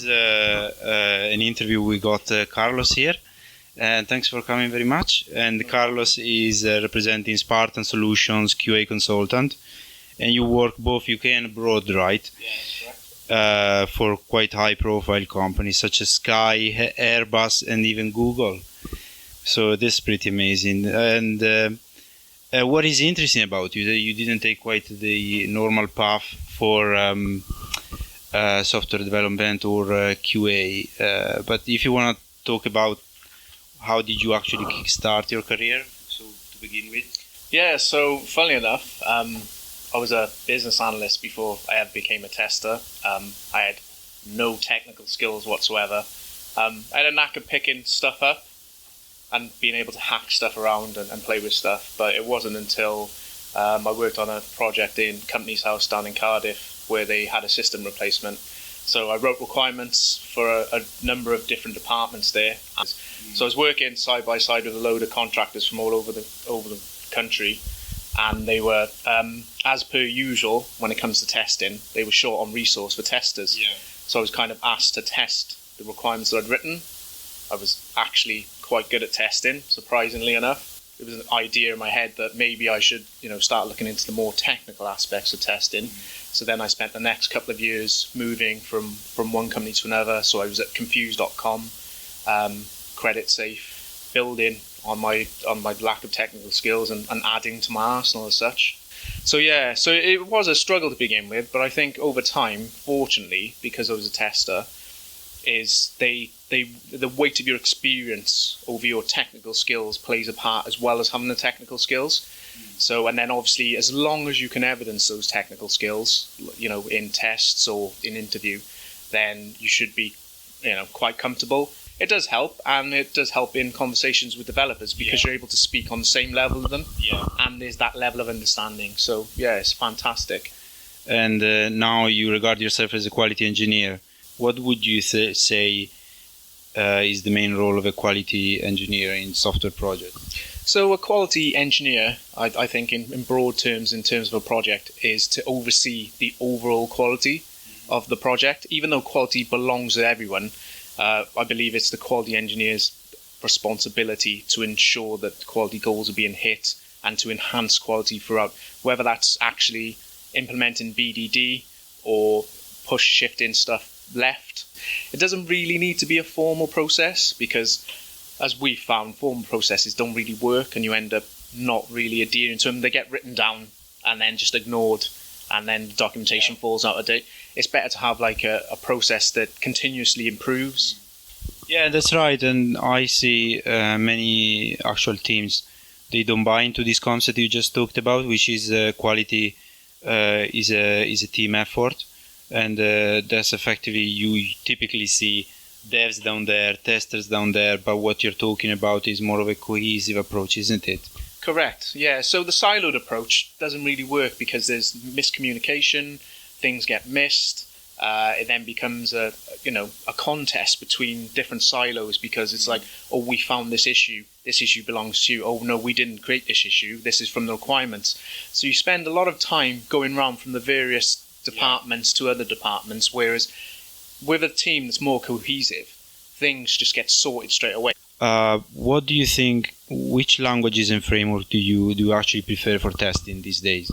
is an interview we got Carlos here. And thanks for coming very much. And Carlos is representing Spartan Solutions QA consultant. And you work both UK and abroad, right? Yeah, correct. For quite high-profile companies such as Sky, AirBus, and even Google. So this is pretty amazing. And what is interesting about you that you didn't take quite the normal path for software development or QA. But if you want to talk about how did you actually kickstart your career, so to begin with? Yeah, so funnily enough, I was a business analyst before I ever became a tester. I had no technical skills whatsoever. I had a knack of picking stuff up and being able to hack stuff around and play with stuff. But it wasn't until I worked on a project in Company's House down in Cardiff where they had a system replacement. So I wrote requirements for a number of different departments there. So I was working side by side with a load of contractors from all over the country, and they were, as per usual, when it comes to testing, they were short on resource for testers. Yeah. So I was kind of asked to test the requirements that I'd written. I was actually quite good at testing, surprisingly enough. It was an idea in my head that maybe I should, start looking into the more technical aspects of testing. So then I spent the next couple of years moving from one company to another. So I was at Confused.com, credit safe, building on my lack of technical skills and adding to my arsenal as such. So yeah, so it was a struggle to begin with, but I think over time, fortunately, because I was a tester, is the weight of your experience over your technical skills plays a part as well as having the technical skills. So, and then obviously, as long as you can evidence those technical skills, in tests or in interview, then you should be, quite comfortable. It does help, and it does help in conversations with developers because you're able to speak on the same level as them, and there's that level of understanding. So, yeah, it's fantastic. And now you regard yourself as a quality engineer. What would you say is the main role of a quality engineer in software projects? So a quality engineer, I think in broad terms, in terms of a project, is to oversee the overall quality of the project. Even though quality belongs to everyone, I believe it's the quality engineer's responsibility to ensure that quality goals are being hit and to enhance quality throughout, whether that's actually implementing BDD or push shifting stuff left. It doesn't really need to be a formal process because, as we've found, formal processes don't really work and you end up not really adhering to them. They get written down and then just ignored, and then the documentation falls out of date. It's better to have like a process that continuously improves. Yeah, that's right. And I see many actual teams, they don't buy into this concept you just talked about, which is quality is a team effort. And that's effectively, you typically see devs down there, testers down there, but what you're talking about is more of a cohesive approach, isn't it? Correct, yeah. So the siloed approach doesn't really work because there's miscommunication, things get missed. It then becomes a contest between different silos because it's like, oh, we found this issue belongs to you. Oh, no, we didn't create this issue. This is from the requirements. So you spend a lot of time going around from the various departments to other departments, whereas with a team that's more cohesive, things just get sorted straight away. What do you think, which languages and framework do you actually prefer for testing these days?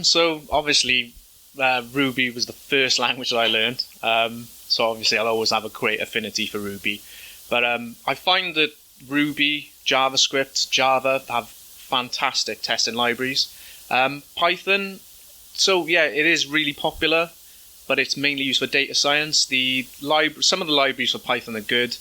So obviously Ruby was the first language that I learned, so obviously I'll always have a great affinity for Ruby, but I find that Ruby, JavaScript, Java have fantastic testing libraries. Python, so yeah, it is really popular, but it's mainly used for data science. Some of the libraries for Python are good.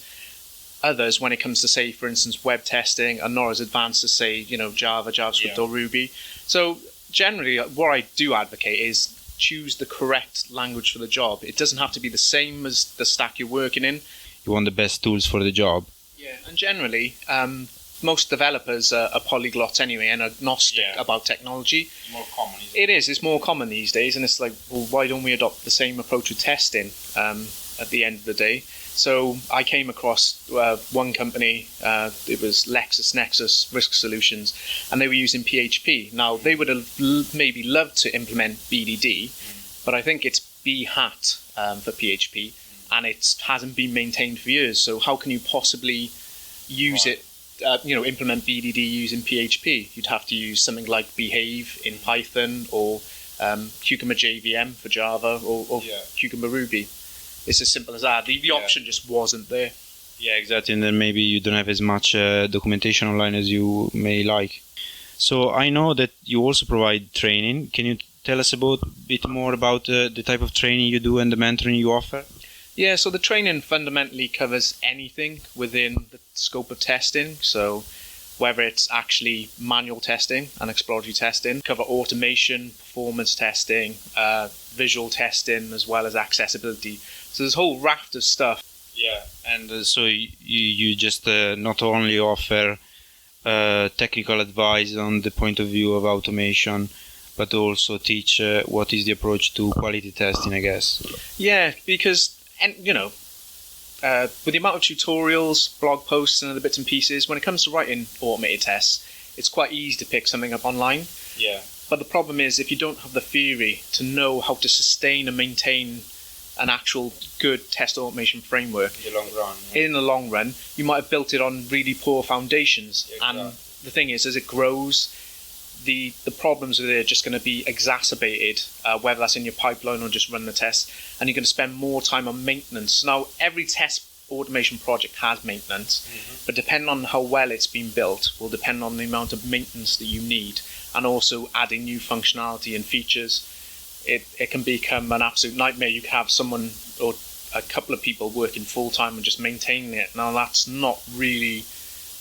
Others, when it comes to, say, for instance, web testing, are not as advanced as, say, Java, JavaScript, or Ruby. So generally, what I do advocate is choose the correct language for the job. It doesn't have to be the same as the stack you're working in. You want the best tools for the job. Yeah, and generally, most developers are polyglots anyway and agnostic about technology. It's more common, isn't it? It is. It's more common these days, and it's like, well, why don't we adopt the same approach with testing at the end of the day? So I came across one company, it was LexisNexis Risk Solutions, and they were using PHP. Now, they would have maybe loved to implement BDD, but I think it's BHAT for PHP. and it hasn't been maintained for years. So how can you possibly use it, implement BDD using PHP? You'd have to use something like Behave in Python, or Cucumber JVM for Java, or Cucumber Ruby. It's as simple as that. The option just wasn't there. Yeah, exactly. And then maybe you don't have as much documentation online as you may like. So I know that you also provide training. Can you tell us a bit more about the type of training you do and the mentoring you offer? Yeah, so the training fundamentally covers anything within the scope of testing. So whether it's actually manual testing and exploratory testing, cover automation, performance testing, visual testing, as well as accessibility. So there's a whole raft of stuff. Yeah, and so you just not only offer technical advice on the point of view of automation, but also teach what is the approach to quality testing, I guess. Yeah, because, with the amount of tutorials, blog posts, and other bits and pieces, when it comes to writing automated tests, it's quite easy to pick something up online. Yeah. But the problem is, if you don't have the theory to know how to sustain and maintain an actual good test automation framework in the long run, you might have built it on really poor foundations. Yeah, exactly. And the thing is, as it grows, the problems with it are just going to be exacerbated, whether that's in your pipeline or just run the test, and you're going to spend more time on maintenance. Now, every test automation project has maintenance, but depending on how well it's been built will depend on the amount of maintenance that you need, and also adding new functionality and features. It can become an absolute nightmare. You can have someone or a couple of people working full-time and just maintaining it. Now, that's not really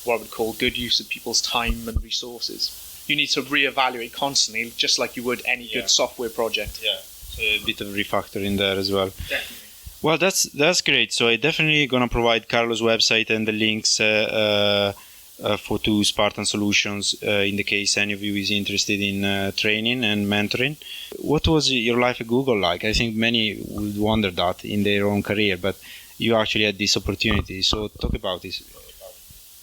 what I would call good use of people's time and resources. You need to reevaluate constantly, just like you would any good software project. Yeah, so a bit of refactoring there as well. Definitely. Well, that's great. So I'm definitely going to provide Carlos' website and the links to Spartan Solutions in the case any of you is interested in training and mentoring. What was your life at Google like? I think many would wonder that in their own career, but you actually had this opportunity. So talk about this.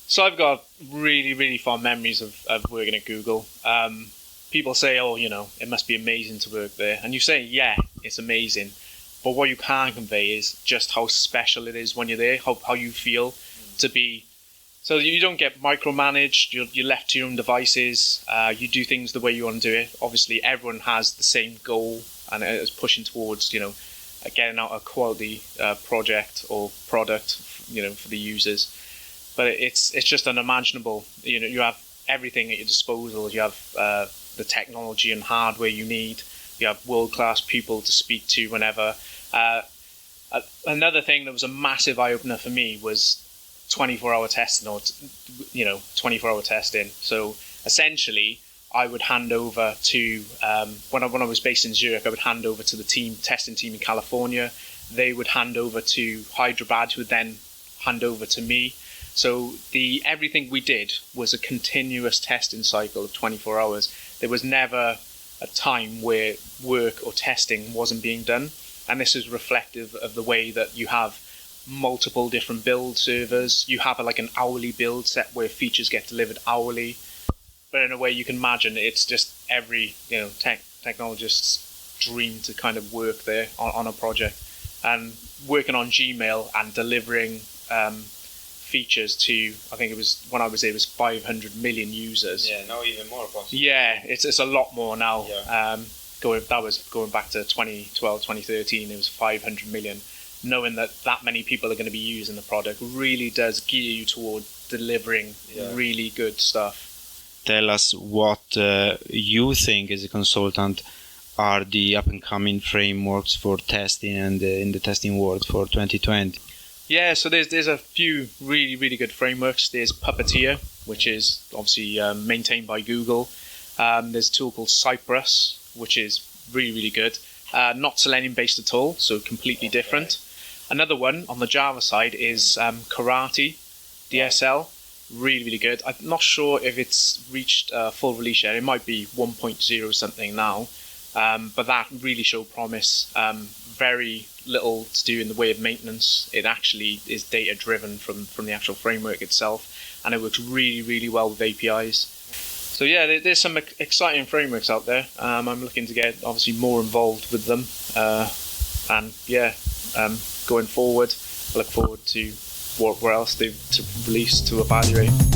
So I've got really, really fond memories of working at Google. People say, it must be amazing to work there. And you say, yeah, it's amazing. But what you can't convey is just how special it is when you're there, how you feel to be. So you don't get micromanaged, you're left to your own devices, you do things the way you want to do it. Obviously, everyone has the same goal, and it's pushing towards, getting out a quality project or product, for the users. But it's just unimaginable. You have everything at your disposal. You have the technology and hardware you need. You have world-class people to speak to whenever. Another thing that was a massive eye-opener for me was 24-hour testing, or 24-hour testing. So essentially, I would hand over to when I was based in Zurich, I would hand over to the testing team in California. They would hand over to Hyderabad, who would then hand over to me. So everything we did was a continuous testing cycle of 24 hours. There was never a time where work or testing wasn't being done, and this is reflective of the way that you have multiple different build servers. You have an hourly build set where features get delivered hourly, but in a way you can imagine it's just every technologist's dream to kind of work there on a project, and working on Gmail and delivering features to, I think it was, when I was there, it was 500 million users. Yeah, now even more possible. Yeah, it's a lot more now. Yeah. That was going back to 2012, 2013, it was 500 million. Knowing that many people are going to be using the product really does gear you toward delivering really good stuff. Tell us what you think as a consultant are the up-and-coming frameworks for testing and in the testing world for 2020. Yeah, so there's a few really, really good frameworks. There's Puppeteer, which is obviously maintained by Google. There's a tool called Cypress, which is really, really good. Not Selenium-based at all, so completely different. Another one on the Java side is Karate DSL. Really, really good. I'm not sure if it's reached full release yet. It might be 1.0 something now. But that really showed promise. Very little to do in the way of maintenance. It actually is data driven from the actual framework itself, and it works really, really well with APIs. So yeah, there's some exciting frameworks out there. I'm looking to get obviously more involved with them, and yeah, going forward. I look forward to what else they've to release to evaluate.